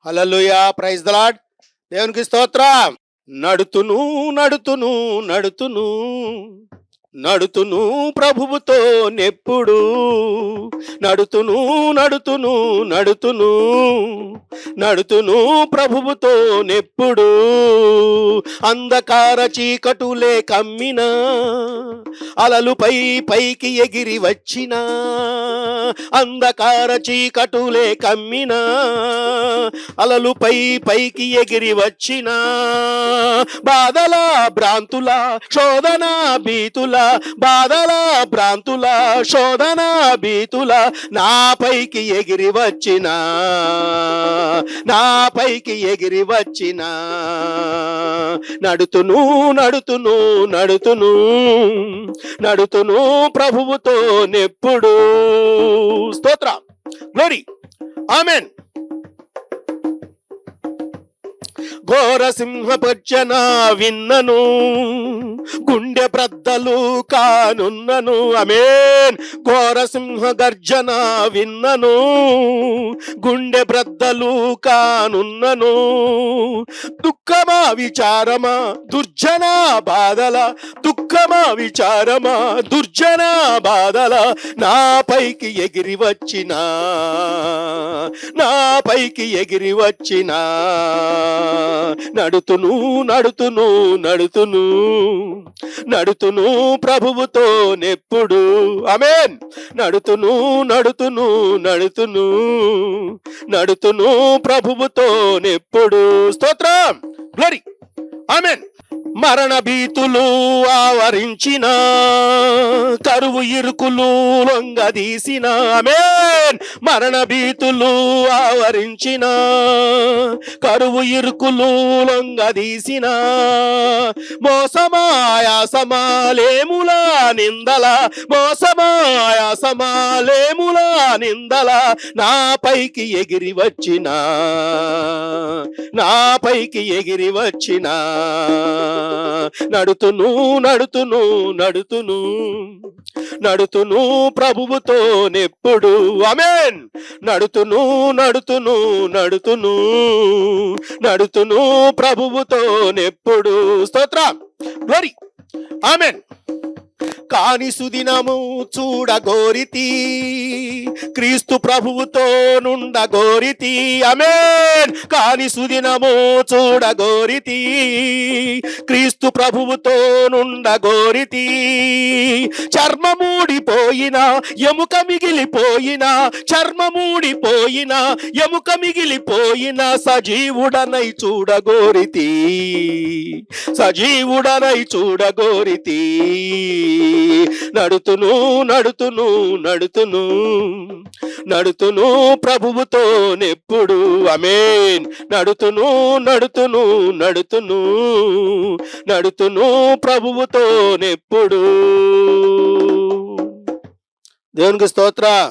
Hallelujah, praise the lord. దేవునికి స్తోత్రం. నడుతును నడుతును నడుతును నడుతును ప్రభువుతో నెప్పుడు, నడుతును నడుతును నడుతును నడుతును ప్రభువుతో నెప్పుడు. అంధకార చీకటులే కమ్మిన, అలలు పైకి ఎగిరి వచ్చిన, అంధకార చీకటులే కమ్మిన, అలలు పైకి ఎగిరి వచ్చిన, బాధల భ్రాంతుల శోధన భీతుల, బాధల భ్రాంతుల శోధన భీతుల నా పైకి ఎగిరి వచ్చిన, నా పైకి ఎగిరి వచ్చిన. నడుతును నడుతును నడుతును నడుతును ప్రభువుతో నెప్పుడు. స్తోత్రం, గ్లోరీ, ఆమెన్. ఘోర సింహపర్జన విన్నను, గుండె బ్రద్దలు కానున్నను. ఆమేన్. ఘోర సింహ గర్జన విన్నను, గుండె బ్రద్దలు కానున్నను. దుఃఖమా విచారమా దుర్జన బాధల, దుఃఖమా విచారమా దుర్జన బాధల నా పైకి ఎగిరి వచ్చిన, నా పైకి ఎగిరి వచ్చిన. నడుతును నడుతును నడుతును నడుతును ప్రభువుతో నెప్పుడు. ఆమేన్. నడుతును నడుతును నడుతును నడుతును ప్రభువుతో నెప్పుడు. స్తోత్రం, గ్లోరీ, ఆమేన్. మరణ భీతులు ఆవరించిన, కరువు ఇరుకులు లొంగదీసిన. ఆమేన్. మరణ భీతులు ఆవరించిన, కరువు ఇరుకులు లొంగదీసిన, మోసమాయాసమాలేముల నిందల, మోసమాయాసమాలేముల నిందల నా పైకి ఎగిరి వచ్చిన, నా పైకి ఎగిరి వచ్చిన. నడుతును నడుతును నడుతును నడుతును ప్రభువుతో నెప్పుడు. ఆమేన్. నడుతును నడుతును నడుతును నడుతును ప్రభువుతో నెప్పుడు. స్తోత్రం, గ్లోరీ, ఆమేన్. కాని సుదినము చూడగోరితి, క్రీస్తు ప్రభువుతో నుండగోరితి. ఆమేన్. కాని సుదినము చూడగోరితి, క్రీస్తు ప్రభువుతో నుండగోరితి. చర్మమూడిపోయిన ఎముక మిగిలిపోయిన, చర్మమూడిపోయిన ఎముక మిగిలిపోయిన సజీవుడనై చూడగోరితి, సజీవుడనై చూడగోరితి. నడుతును నడుతును నడుతును నడుతును ప్రభువుతో నెప్పుడు. ఆమేన్. నడుతును నడుతును నడుతును నడుతును ప్రభువుతో నెప్పుడు. దేవునికి స్తోత్రం.